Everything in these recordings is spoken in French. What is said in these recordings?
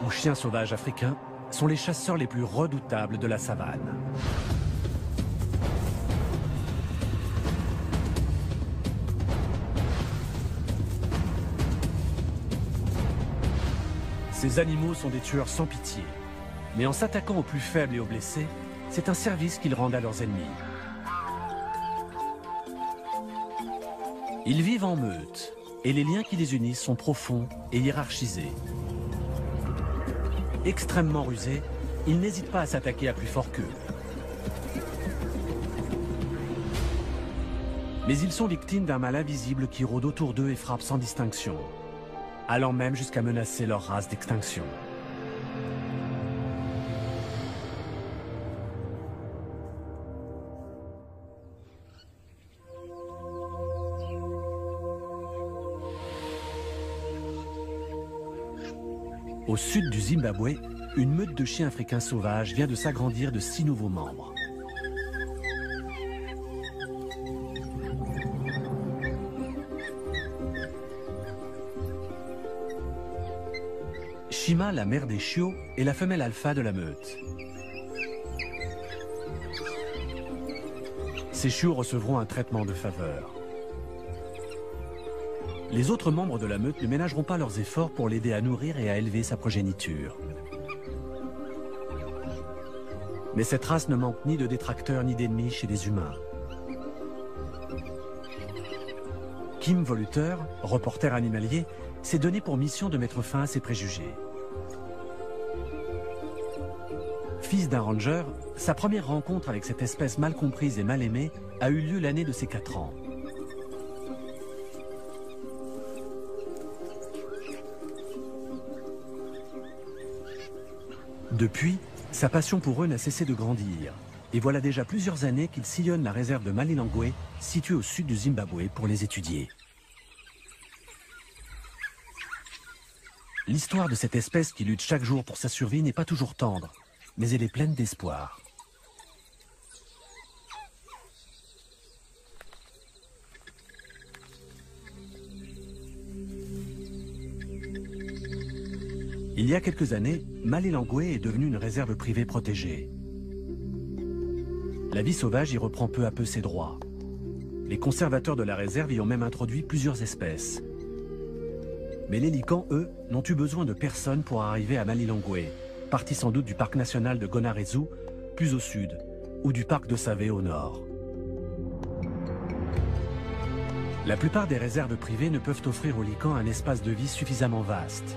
ou chiens sauvages africains, sont les chasseurs les plus redoutables de la savane. Ces animaux sont des tueurs sans pitié, mais en s'attaquant aux plus faibles et aux blessés, c'est un service qu'ils rendent à leurs ennemis. Ils vivent en meute, et les liens qui les unissent sont profonds et hiérarchisés. Extrêmement rusés, ils n'hésitent pas à s'attaquer à plus fort qu'eux. Mais ils sont victimes d'un mal invisible qui rôde autour d'eux et frappe sans distinction, allant même jusqu'à menacer leur race d'extinction. Au sud du Zimbabwe, une meute de chiens africains sauvages vient de s'agrandir de 6 nouveaux membres. Shima, la mère des chiots, est la femelle alpha de la meute. Ces chiots recevront un traitement de faveur. Les autres membres de la meute ne ménageront pas leurs efforts pour l'aider à nourrir et à élever sa progéniture. Mais cette race ne manque ni de détracteurs ni d'ennemis chez les humains. Kim Voluter, reporter animalier, s'est donné pour mission de mettre fin à ces préjugés. Fils d'un ranger, sa première rencontre avec cette espèce mal comprise et mal aimée a eu lieu l'année de ses 4 ans. Depuis, sa passion pour eux n'a cessé de grandir. Et voilà déjà plusieurs années qu'il sillonne la réserve de Malilongwe, située au sud du Zimbabwe, pour les étudier. L'histoire de cette espèce qui lutte chaque jour pour sa survie n'est pas toujours tendre, mais elle est pleine d'espoir. Il y a quelques années, Malilongwe est devenue une réserve privée protégée. La vie sauvage y reprend peu à peu ses droits. Les conservateurs de la réserve y ont même introduit plusieurs espèces. Mais les licans, eux, n'ont eu besoin de personne pour arriver à Malilongwe, partis sans doute du parc national de Gonarezu, plus au sud, ou du parc de Save au nord. La plupart des réserves privées ne peuvent offrir aux licans un espace de vie suffisamment vaste.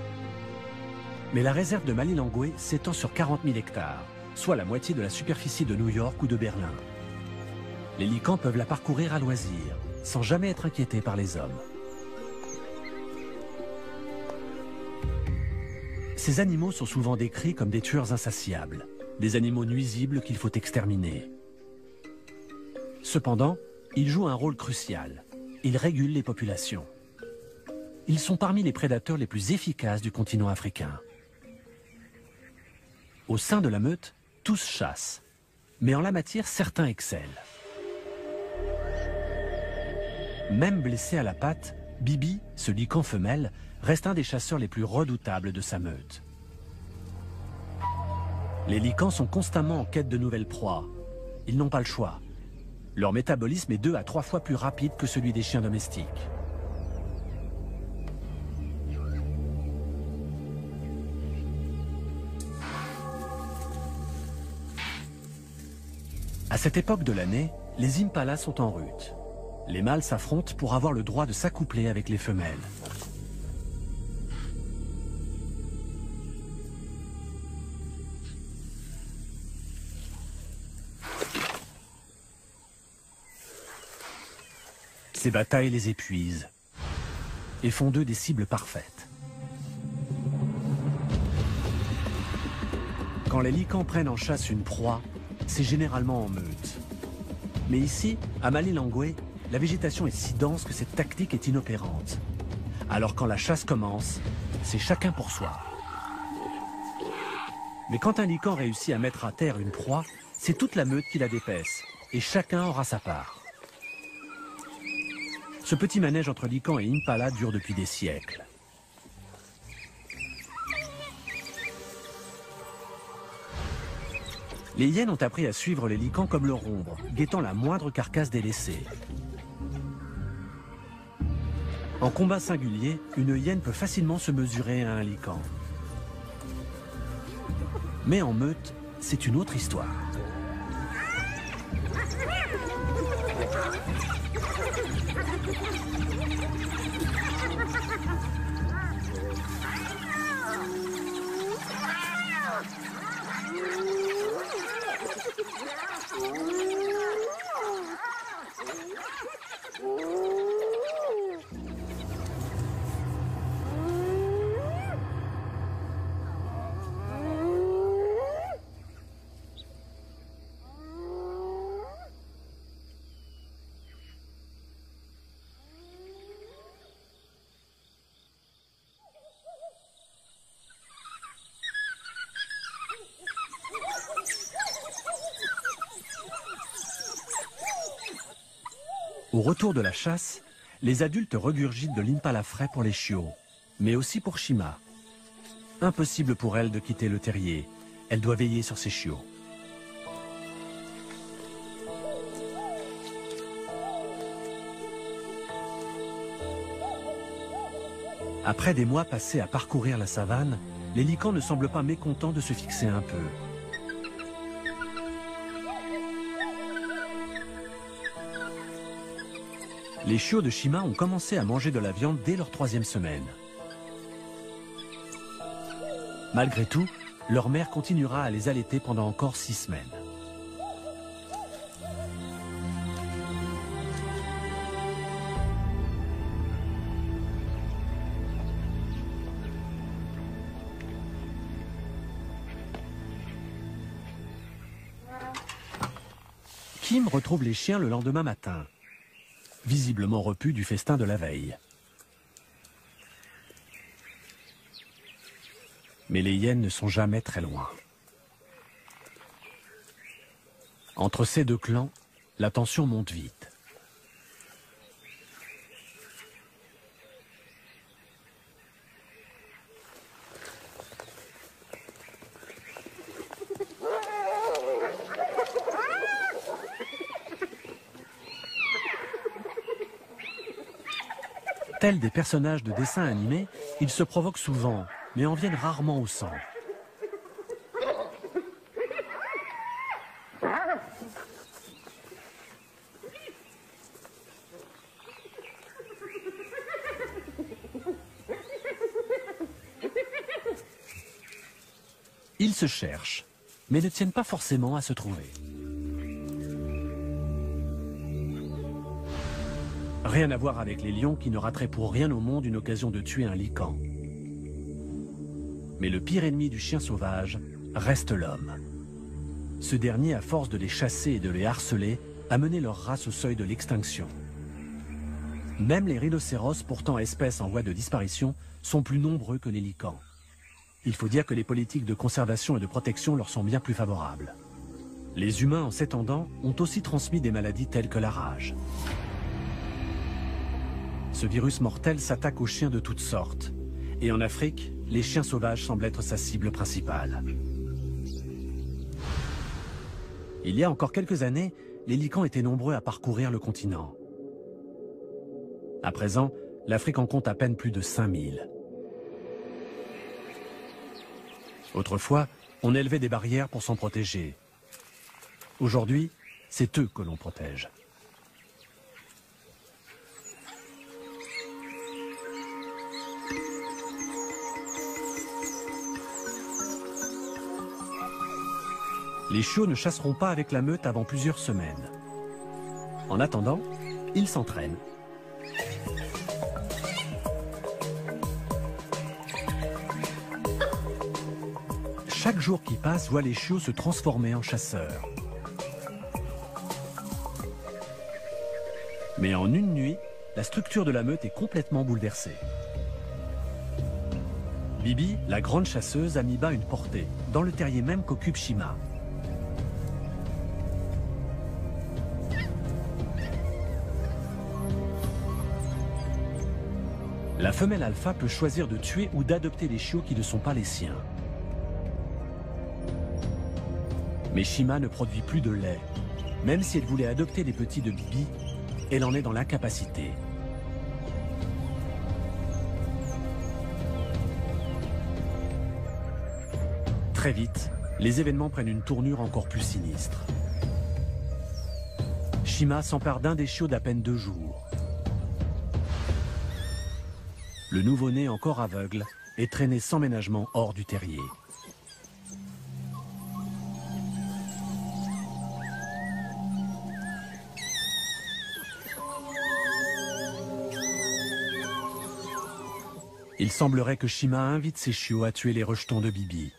Mais la réserve de Malilongwe s'étend sur 40 000 hectares, soit la moitié de la superficie de New York ou de Berlin. Les licans peuvent la parcourir à loisir, sans jamais être inquiétés par les hommes. Ces animaux sont souvent décrits comme des tueurs insatiables, des animaux nuisibles qu'il faut exterminer. Cependant, ils jouent un rôle crucial. Ils régulent les populations. Ils sont parmi les prédateurs les plus efficaces du continent africain. Au sein de la meute, tous chassent, mais en la matière, certains excellent. Même blessé à la patte, Bibi, ce lican femelle, reste un des chasseurs les plus redoutables de sa meute. Les licans sont constamment en quête de nouvelles proies. Ils n'ont pas le choix. Leur métabolisme est 2 à 3 fois plus rapide que celui des chiens domestiques. À cette époque de l'année, les impalas sont en rut. Les mâles s'affrontent pour avoir le droit de s'accoupler avec les femelles. Ces batailles les épuisent et font d'eux des cibles parfaites. Quand les licans prennent en chasse une proie, c'est généralement en meute. Mais ici, à Malilongwe, la végétation est si dense que cette tactique est inopérante. Alors quand la chasse commence, c'est chacun pour soi. Mais quand un lican réussit à mettre à terre une proie, c'est toute la meute qui la dépaisse, et chacun aura sa part. Ce petit manège entre licans et impala dure depuis des siècles. Les hyènes ont appris à suivre les licans comme leur ombre, guettant la moindre carcasse délaissée. En combat singulier, une hyène peut facilement se mesurer à un lican. Mais en meute, c'est une autre histoire. Au retour de la chasse, les adultes regurgitent de l'impala frais pour les chiots, mais aussi pour Shima. Impossible pour elle de quitter le terrier. Elle doit veiller sur ses chiots. Après des mois passés à parcourir la savane, les licans ne semblent pas mécontents de se fixer un peu. Les chiots de Shima ont commencé à manger de la viande dès leur 3e semaine. Malgré tout, leur mère continuera à les allaiter pendant encore 6 semaines. Kim retrouve les chiens le lendemain matin, visiblement repus du festin de la veille. Mais les hyènes ne sont jamais très loin. Entre ces deux clans, la tension monte vite. Tels des personnages de dessins animés, ils se provoquent souvent, mais en viennent rarement au sang. Ils se cherchent, mais ne tiennent pas forcément à se trouver. Rien à voir avec les lions qui ne rateraient pour rien au monde une occasion de tuer un lican. Mais le pire ennemi du chien sauvage reste l'homme. Ce dernier, à force de les chasser et de les harceler, a mené leur race au seuil de l'extinction. Même les rhinocéros, pourtant espèces en voie de disparition, sont plus nombreux que les licans. Il faut dire que les politiques de conservation et de protection leur sont bien plus favorables. Les humains, en s'étendant, ont aussi transmis des maladies telles que la rage. Ce virus mortel s'attaque aux chiens de toutes sortes. Et en Afrique, les chiens sauvages semblent être sa cible principale. Il y a encore quelques années, les licans étaient nombreux à parcourir le continent. À présent, l'Afrique en compte à peine plus de 5000. Autrefois, on élevait des barrières pour s'en protéger. Aujourd'hui, c'est eux que l'on protège. Les chiots ne chasseront pas avec la meute avant plusieurs semaines. En attendant, ils s'entraînent. Chaque jour qui passe voit les chiots se transformer en chasseurs. Mais en une nuit, la structure de la meute est complètement bouleversée. Bibi, la grande chasseuse, a mis bas une portée, dans le terrier même qu'occupe Shima. La femelle alpha peut choisir de tuer ou d'adopter les chiots qui ne sont pas les siens. Mais Shima ne produit plus de lait. Même si elle voulait adopter les petits de Bibi, elle en est dans l'incapacité. Très vite, les événements prennent une tournure encore plus sinistre. Shima s'empare d'un des chiots d'à peine 2 jours. Le nouveau-né, encore aveugle, est traîné sans ménagement hors du terrier. Il semblerait que Shima invite ses chiots à tuer les rejetons de Bibi.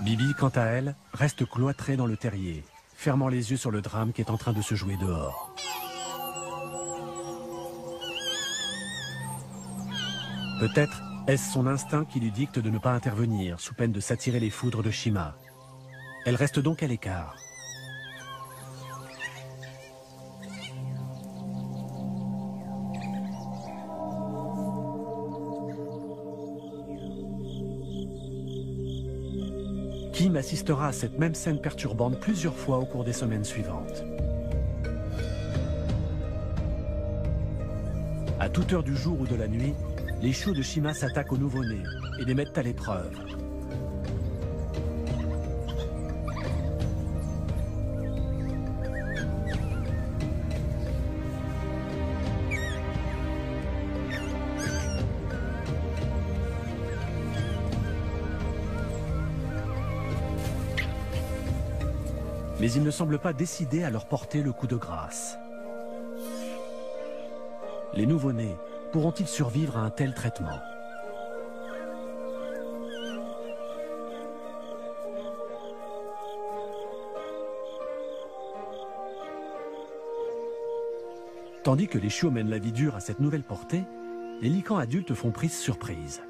Bibi, quant à elle, reste cloîtrée dans le terrier, fermant les yeux sur le drame qui est en train de se jouer dehors. Peut-être est-ce son instinct qui lui dicte de ne pas intervenir, sous peine de s'attirer les foudres de Shima. Elle reste donc à l'écart. Kim assistera à cette même scène perturbante plusieurs fois au cours des semaines suivantes. À toute heure du jour ou de la nuit, les chiots de Shima s'attaquent aux nouveau-nés et les mettent à l'épreuve. Mais ils ne semblent pas décidés à leur porter le coup de grâce. Les nouveau-nés pourront-ils survivre à un tel traitement? Tandis que les chiots mènent la vie dure à cette nouvelle portée, les licans adultes font prise sur prise.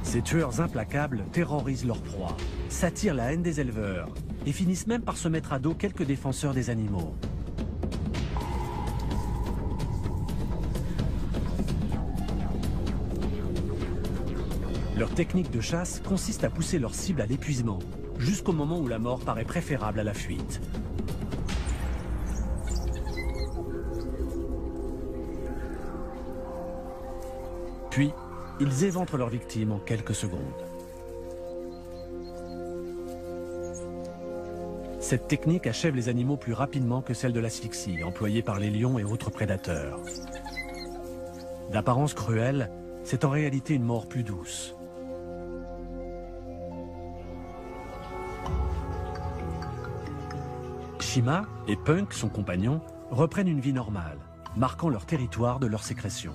Ces tueurs implacables terrorisent leurs proies, s'attirent la haine des éleveurs et finissent même par se mettre à dos quelques défenseurs des animaux. Leur technique de chasse consiste à pousser leur cible à l'épuisement, jusqu'au moment où la mort paraît préférable à la fuite. Puis, ils éventrent leurs victimes en quelques secondes. Cette technique achève les animaux plus rapidement que celle de l'asphyxie, employée par les lions et autres prédateurs. D'apparence cruelle, c'est en réalité une mort plus douce. Shima et Punk, son compagnon, reprennent une vie normale, marquant leur territoire de leur sécrétion.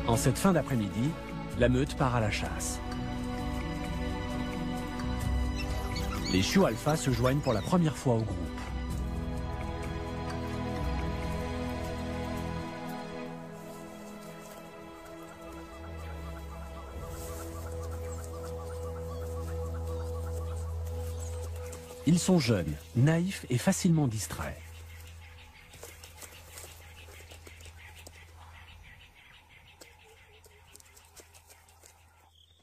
En cette fin d'après-midi, la meute part à la chasse. Les chiots alpha se joignent pour la première fois au groupe. Ils sont jeunes, naïfs et facilement distraits.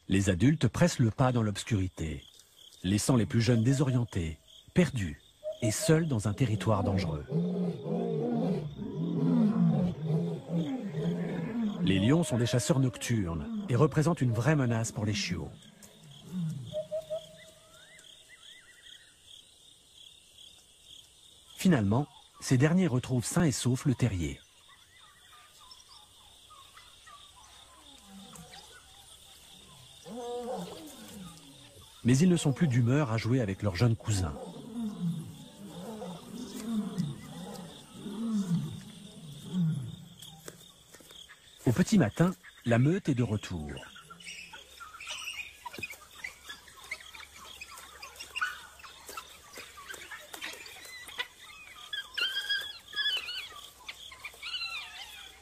Les adultes pressent le pas dans l'obscurité, laissant les plus jeunes désorientés, perdus et seuls dans un territoire dangereux. Les lions sont des chasseurs nocturnes et représentent une vraie menace pour les chiots. Finalement, ces derniers retrouvent sain et sauf le terrier. Mais ils ne sont plus d'humeur à jouer avec leurs jeunes cousins. Au petit matin, la meute est de retour.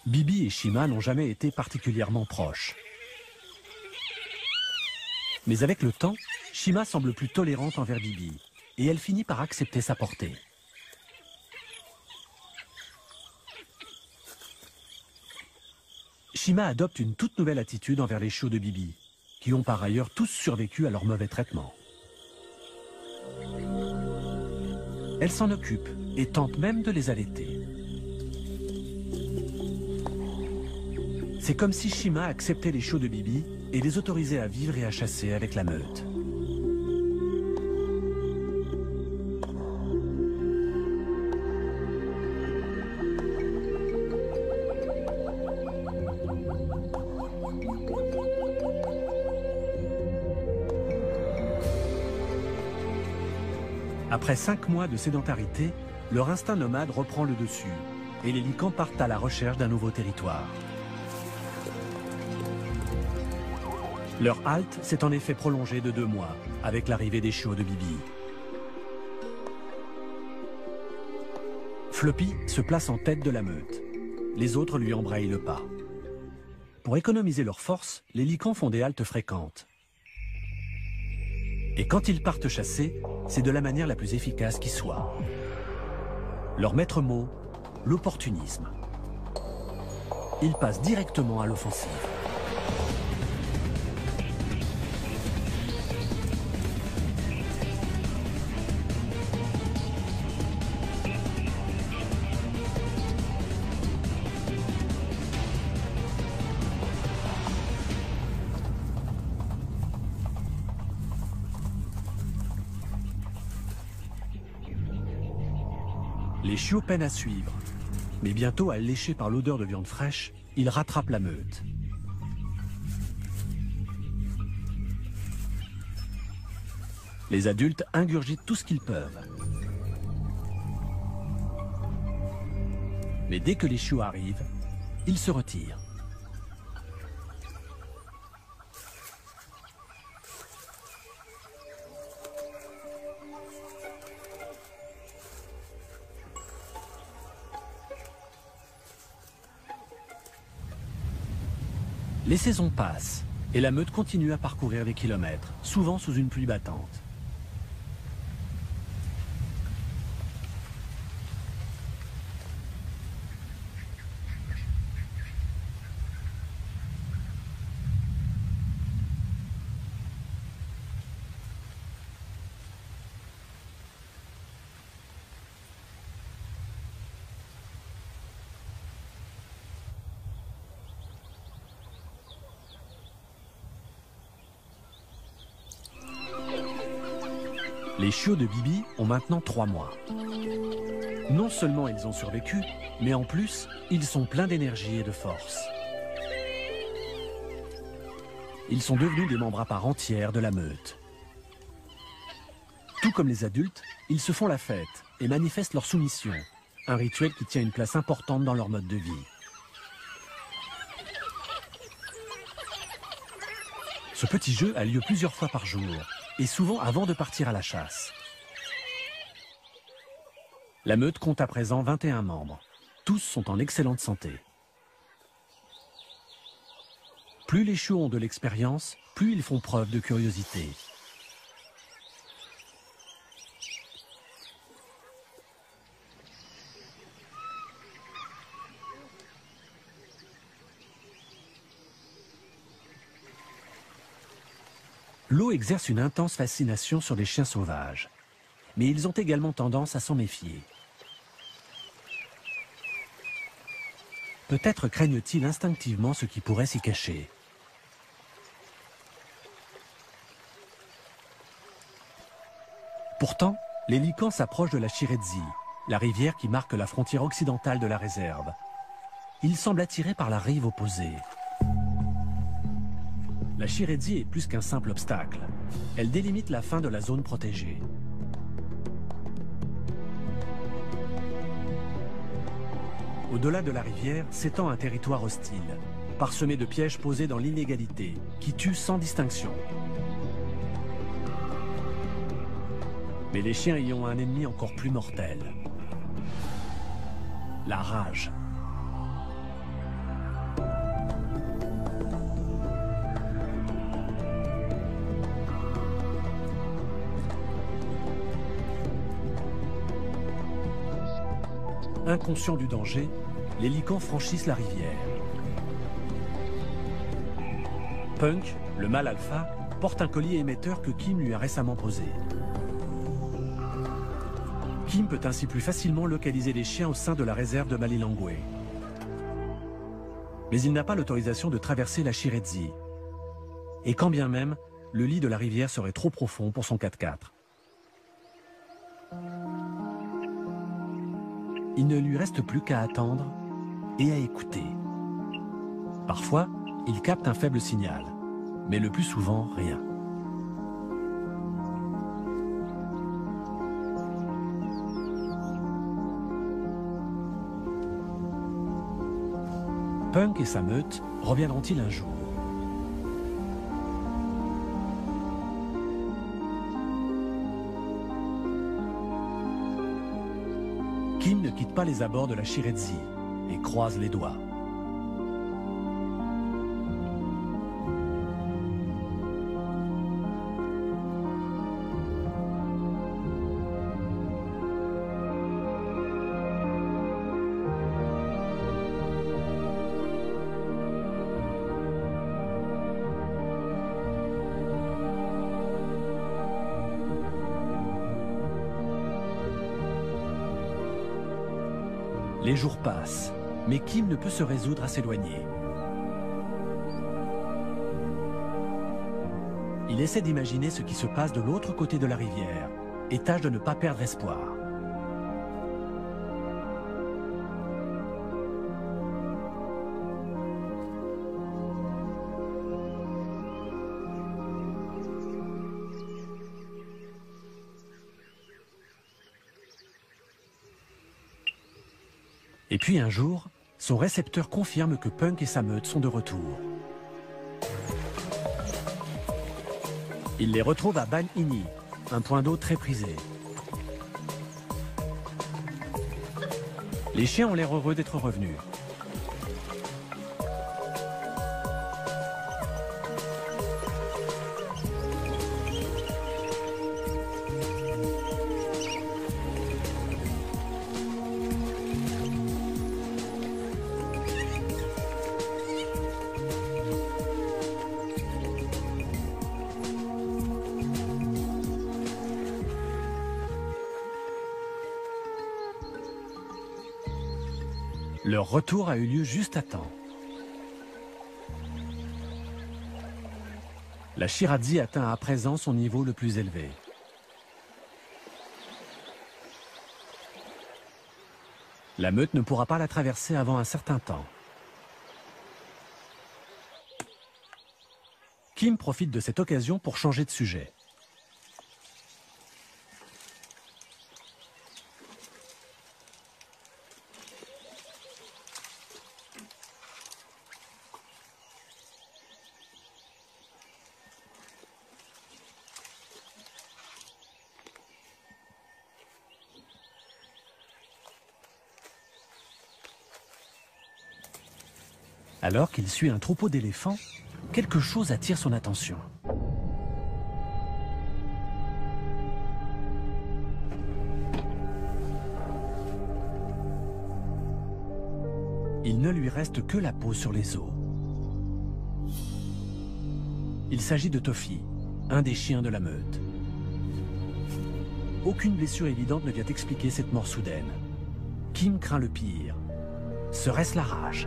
Bibi et Shima n'ont jamais été particulièrement proches. Mais avec le temps, Shima semble plus tolérante envers Bibi, et elle finit par accepter sa portée. Shima adopte une toute nouvelle attitude envers les chiots de Bibi, qui ont par ailleurs tous survécu à leur mauvais traitement. Elle s'en occupe et tente même de les allaiter. C'est comme si Shima acceptait les chiots de Bibi et les autorisait à vivre et à chasser avec la meute. Après 5 mois de sédentarité, leur instinct nomade reprend le dessus et les licans partent à la recherche d'un nouveau territoire. Leur halte s'est en effet prolongée de 2 mois avec l'arrivée des chiots de Bibi. Floppy se place en tête de la meute. Les autres lui embrayent le pas. Pour économiser leurs forces, les licans font des haltes fréquentes. Et quand ils partent chasser, c'est de la manière la plus efficace qui soit. Leur maître mot, l'opportunisme. Ils passent directement à l'offensive. Les chiots peinent à suivre, mais bientôt, alléchés par l'odeur de viande fraîche, ils rattrapent la meute. Les adultes ingurgitent tout ce qu'ils peuvent. Mais dès que les chiots arrivent, ils se retirent. Les saisons passent et la meute continue à parcourir des kilomètres, souvent sous une pluie battante. Les chiots de Bibi ont maintenant 3 mois. Non seulement ils ont survécu, mais en plus, ils sont pleins d'énergie et de force. Ils sont devenus des membres à part entière de la meute. Tout comme les adultes, ils se font la fête et manifestent leur soumission, un rituel qui tient une place importante dans leur mode de vie. Ce petit jeu a lieu plusieurs fois par jour, et souvent avant de partir à la chasse. La meute compte à présent 21 membres. Tous sont en excellente santé. Plus les chiots ont de l'expérience, plus ils font preuve de curiosité. L'eau exerce une intense fascination sur les chiens sauvages, mais ils ont également tendance à s'en méfier. Peut-être craignent-ils instinctivement ce qui pourrait s'y cacher. Pourtant, les licans s'approchent de la Shiredzi, la rivière qui marque la frontière occidentale de la réserve. Il semble attiré par la rive opposée. La Chiredzi est plus qu'un simple obstacle. Elle délimite la fin de la zone protégée. Au-delà de la rivière s'étend un territoire hostile, parsemé de pièges posés dans l'illégalité, qui tuent sans distinction. Mais les chiens y ont un ennemi encore plus mortel. La rage. Inconscients du danger, les licans franchissent la rivière. Punk, le mâle alpha, porte un collier émetteur que Kim lui a récemment posé. Kim peut ainsi plus facilement localiser les chiens au sein de la réserve de Malilongwe. Mais il n'a pas l'autorisation de traverser la Chiredzi. Et quand bien même, le lit de la rivière serait trop profond pour son 4x4. Il ne lui reste plus qu'à attendre et à écouter. Parfois, il capte un faible signal, mais le plus souvent, rien. Punk et sa meute reviendront-ils un jour? Kim ne quitte pas les abords de la Chiredzi et croise les doigts. Les jours passent, mais Kim ne peut se résoudre à s'éloigner. Il essaie d'imaginer ce qui se passe de l'autre côté de la rivière et tâche de ne pas perdre espoir. Et puis un jour, son récepteur confirme que Punk et sa meute sont de retour. Il les retrouve à Ban Ini, un point d'eau très prisé. Les chiens ont l'air heureux d'être revenus. Leur retour a eu lieu juste à temps. La Chiredzi atteint à présent son niveau le plus élevé. La meute ne pourra pas la traverser avant un certain temps. Kim profite de cette occasion pour changer de sujet. Alors qu'il suit un troupeau d'éléphants, quelque chose attire son attention. Il ne lui reste que la peau sur les os. Il s'agit de Tofi, un des chiens de la meute. Aucune blessure évidente ne vient expliquer cette mort soudaine. Kim craint le pire. Serait-ce la rage ?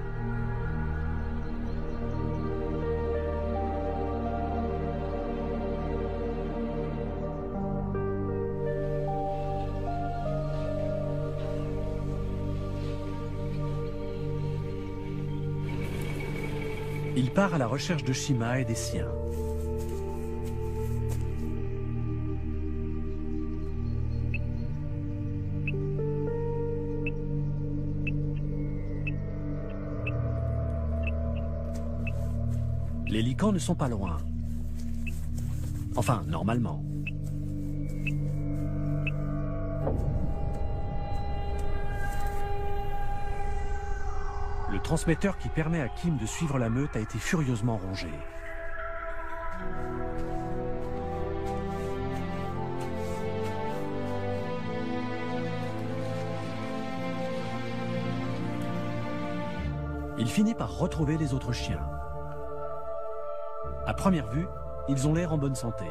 Il part à la recherche de Shima et des siens. Les licans ne sont pas loin. Enfin, normalement. Le transmetteur qui permet à Kim de suivre la meute a été furieusement rongé. Il finit par retrouver les autres chiens. À première vue, ils ont l'air en bonne santé.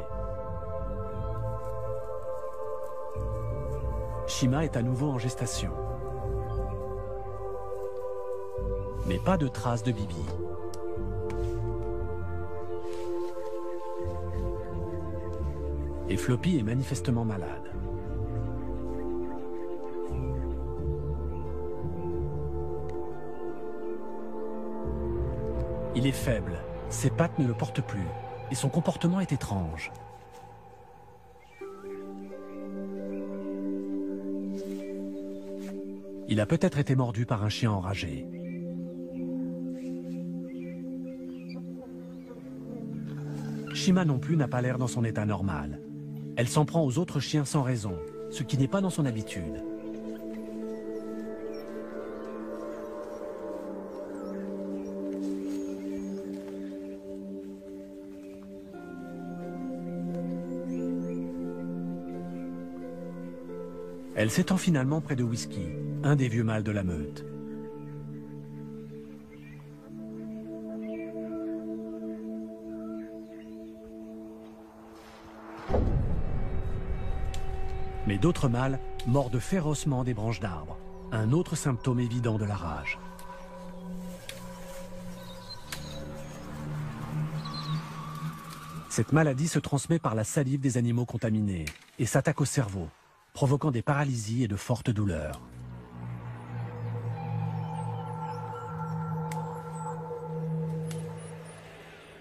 Shima est à nouveau en gestation. Mais pas de traces de Bibi. Et Floppy est manifestement malade. Il est faible, ses pattes ne le portent plus, et son comportement est étrange. Il a peut-être été mordu par un chien enragé. Shima non plus n'a pas l'air dans son état normal. Elle s'en prend aux autres chiens sans raison, ce qui n'est pas dans son habitude. Elle s'étend finalement près de Whisky, un des vieux mâles de la meute. Mais d'autres mâles mordent férocement des branches d'arbres, un autre symptôme évident de la rage. Cette maladie se transmet par la salive des animaux contaminés et s'attaque au cerveau, provoquant des paralysies et de fortes douleurs.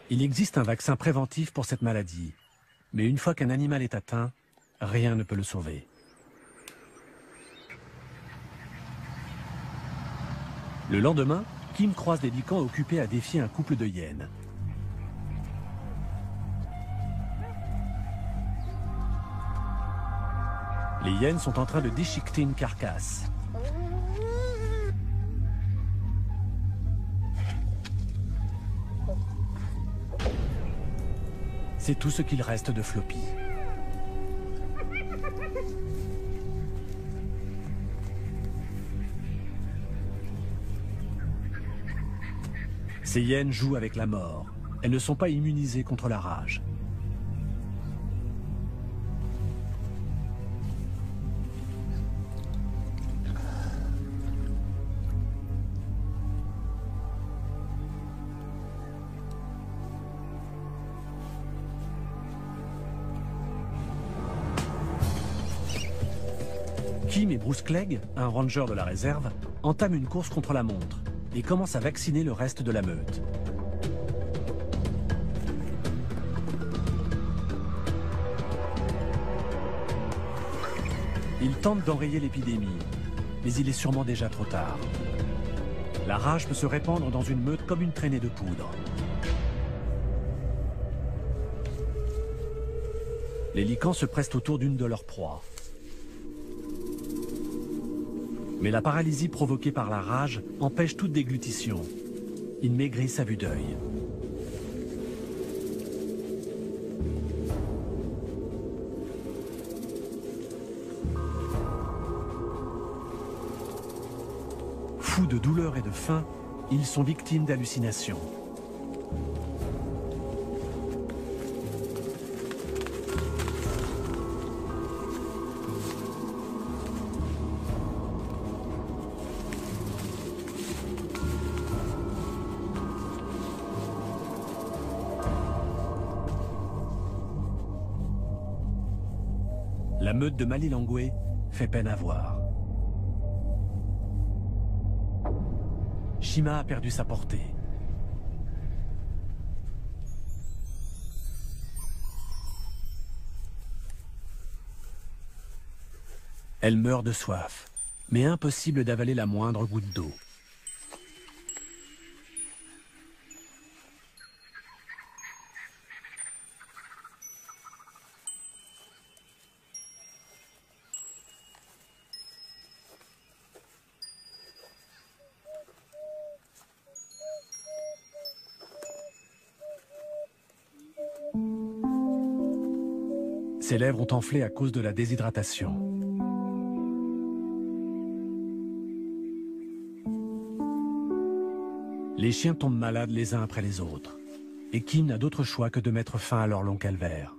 Il existe un vaccin préventif pour cette maladie, mais une fois qu'un animal est atteint, rien ne peut le sauver. Le lendemain, Kim croise des licans occupés à défier un couple de hyènes. Les hyènes sont en train de déchiqueter une carcasse. C'est tout ce qu'il reste de Floppy. Ces hyènes jouent avec la mort. Elles ne sont pas immunisées contre la rage. Kim et Bruce Clegg, un ranger de la réserve, entament une course contre la montre et commencent à vacciner le reste de la meute. Ils tentent d'enrayer l'épidémie, mais il est sûrement déjà trop tard. La rage peut se répandre dans une meute comme une traînée de poudre. Les licans se pressent autour d'une de leurs proies. Mais la paralysie provoquée par la rage empêche toute déglutition. Ils maigrissent à vue d'œil. Fous de douleur et de faim, ils sont victimes d'hallucinations. La meute de Malilangwe fait peine à voir. Shima a perdu sa portée. Elle meurt de soif, mais impossible d'avaler la moindre goutte d'eau. Ses lèvres ont enflé à cause de la déshydratation. Les chiens tombent malades les uns après les autres. Et Kim n'a d'autre choix que de mettre fin à leur long calvaire.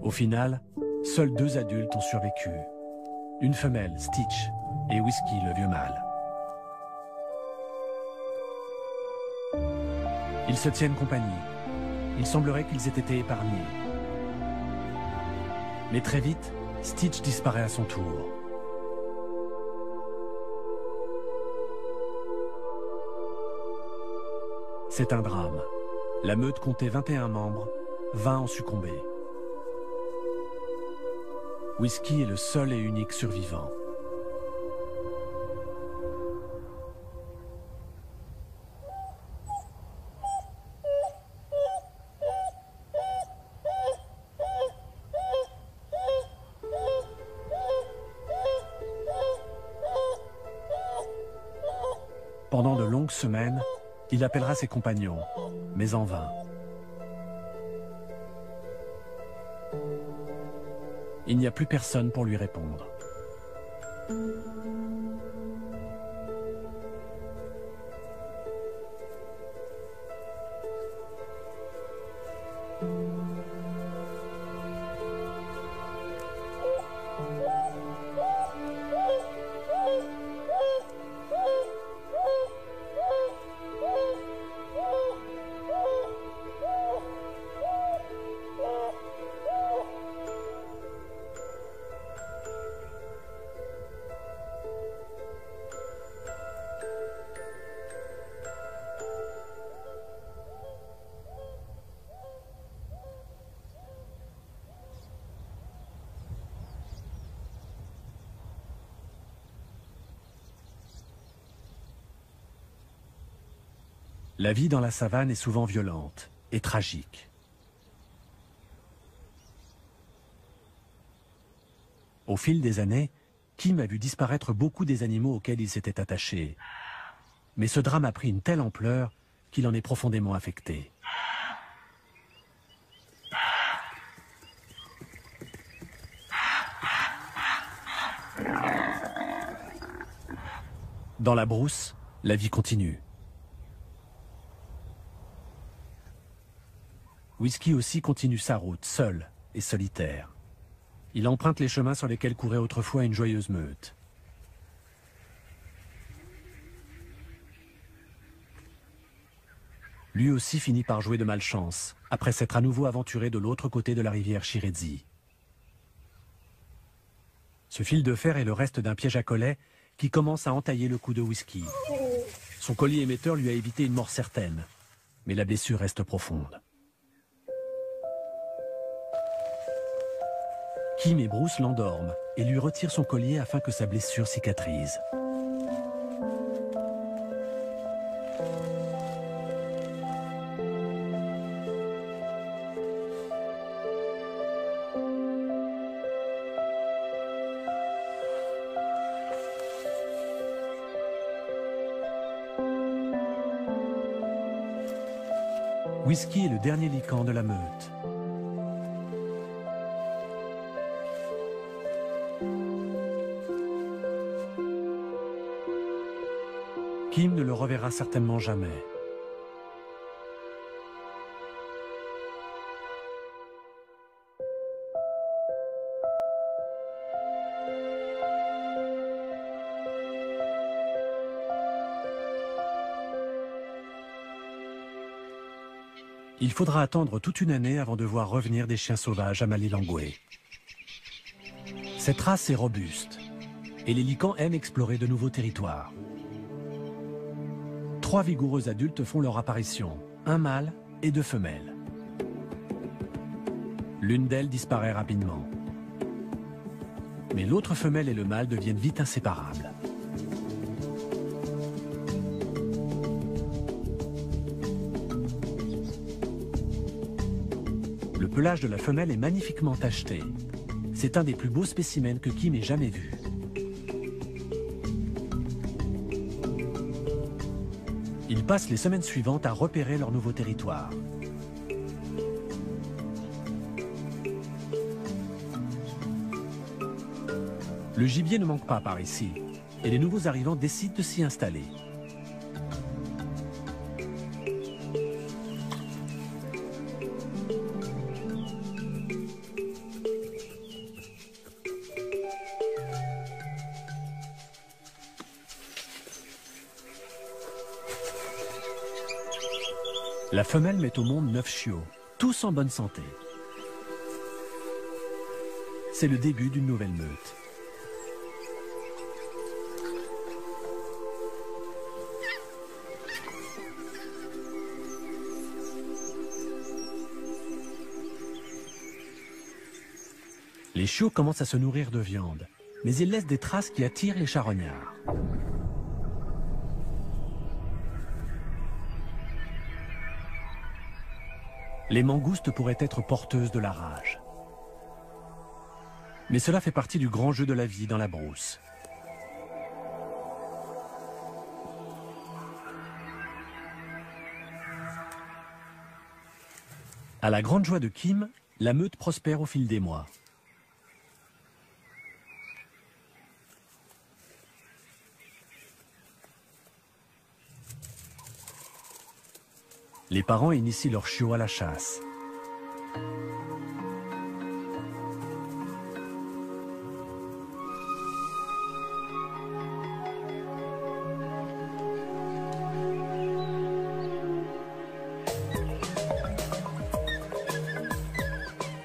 Au final, seuls 2 adultes ont survécu. Une femelle, Stitch, et Whisky, le vieux mâle. Ils se tiennent compagnie. Il semblerait qu'ils aient été épargnés. Mais très vite, Stitch disparaît à son tour. C'est un drame. La meute comptait 21 membres, 20 ont succombé. Whisky est le seul et unique survivant. Pendant de longues semaines, il appellera ses compagnons, mais en vain. Il n'y a plus personne pour lui répondre. La vie dans la savane est souvent violente et tragique. Au fil des années, Kim a vu disparaître beaucoup des animaux auxquels il s'était attaché. Mais ce drame a pris une telle ampleur qu'il en est profondément affecté. Dans la brousse, la vie continue. Whisky aussi continue sa route, seul et solitaire. Il emprunte les chemins sur lesquels courait autrefois une joyeuse meute. Lui aussi finit par jouer de malchance, après s'être à nouveau aventuré de l'autre côté de la rivière Shiredzi. Ce fil de fer est le reste d'un piège à collet qui commence à entailler le cou de Whisky. Son collier émetteur lui a évité une mort certaine, mais la blessure reste profonde. Kim et Bruce l'endorment et lui retirent son collier afin que sa blessure cicatrise. Whisky est le dernier lycan de la meute. Kim ne le reverra certainement jamais. Il faudra attendre toute une année avant de voir revenir des chiens sauvages à Malilongwe. Cette race est robuste et les lycans aiment explorer de nouveaux territoires. 3 vigoureux adultes font leur apparition, un mâle et 2 femelles. L'une d'elles disparaît rapidement. Mais l'autre femelle et le mâle deviennent vite inséparables. Le pelage de la femelle est magnifiquement tacheté. C'est un des plus beaux spécimens que Kim ait jamais vu. Ils passent les semaines suivantes à repérer leur nouveau territoire. Le gibier ne manque pas par ici, et les nouveaux arrivants décident de s'y installer. La femelle met au monde 9 chiots, tous en bonne santé. C'est le début d'une nouvelle meute. Les chiots commencent à se nourrir de viande, mais ils laissent des traces qui attirent les charognards. Les mangoustes pourraient être porteuses de la rage. Mais cela fait partie du grand jeu de la vie dans la brousse. À la grande joie de Kim, la meute prospère au fil des mois. Les parents initient leurs chiots à la chasse.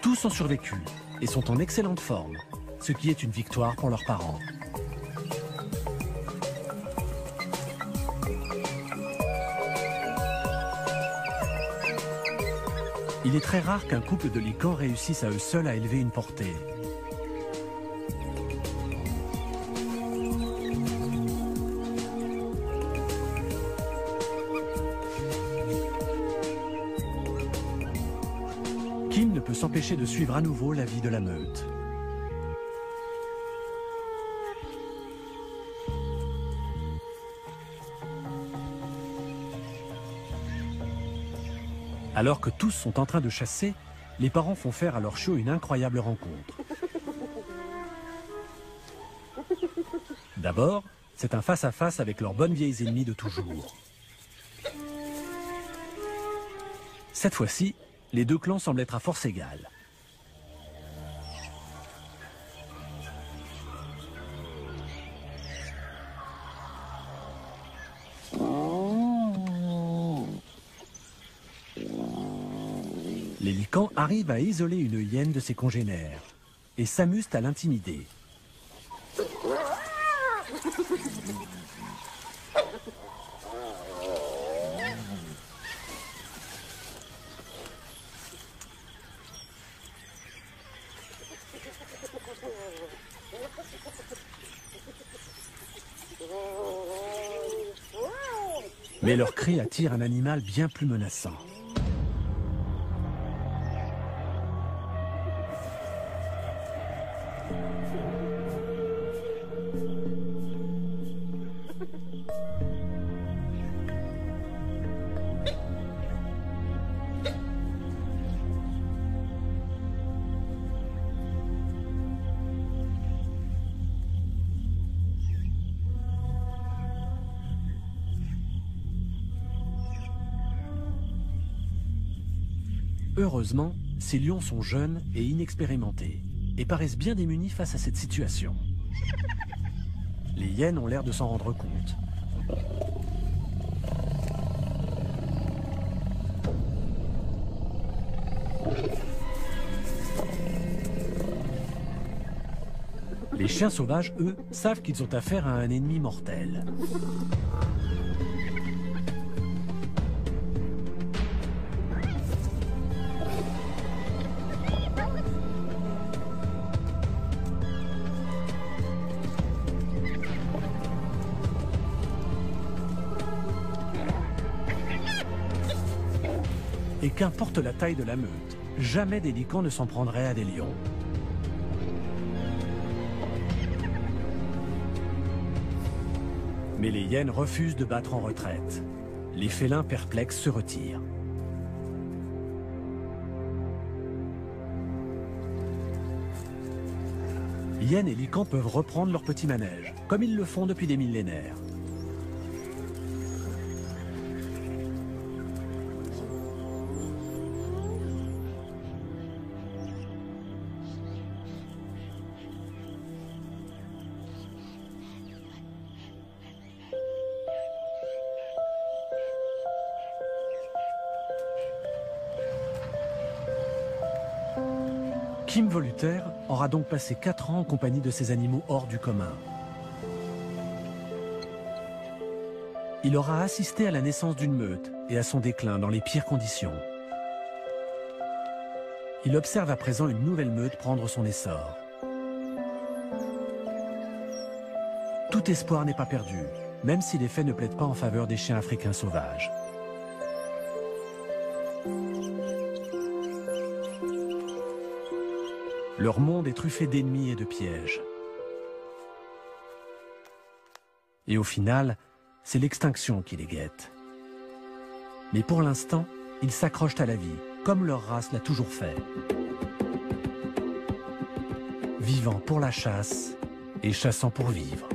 Tous ont survécu et sont en excellente forme, ce qui est une victoire pour leurs parents. Il est très rare qu'un couple de licans réussisse à eux seuls à élever une portée. Kim ne peut s'empêcher de suivre à nouveau la vie de la meute. Alors que tous sont en train de chasser, les parents font faire à leur chiot une incroyable rencontre. D'abord, c'est un face-à-face avec leurs bonnes vieilles ennemies de toujours. Cette fois-ci, les deux clans semblent être à force égale. Les licans arrivent à isoler une hyène de ses congénères et s'amusent à l'intimider. Mais leur cri attire un animal bien plus menaçant. Heureusement, ces lions sont jeunes et inexpérimentés, et paraissent bien démunis face à cette situation. Les hyènes ont l'air de s'en rendre compte. Les chiens sauvages, eux, savent qu'ils ont affaire à un ennemi mortel. Qu'importe la taille de la meute, jamais des licans ne s'en prendraient à des lions. Mais les hyènes refusent de battre en retraite. Les félins perplexes se retirent. Hyènes et licans peuvent reprendre leur petit manège, comme ils le font depuis des millénaires. Kim Voluter aura donc passé 4 ans en compagnie de ces animaux hors du commun. Il aura assisté à la naissance d'une meute et à son déclin dans les pires conditions. Il observe à présent une nouvelle meute prendre son essor. Tout espoir n'est pas perdu, même si les faits ne plaident pas en faveur des chiens africains sauvages. Leur monde est truffé d'ennemis et de pièges. Et au final, c'est l'extinction qui les guette. Mais pour l'instant, ils s'accrochent à la vie, comme leur race l'a toujours fait. Vivant pour la chasse et chassant pour vivre.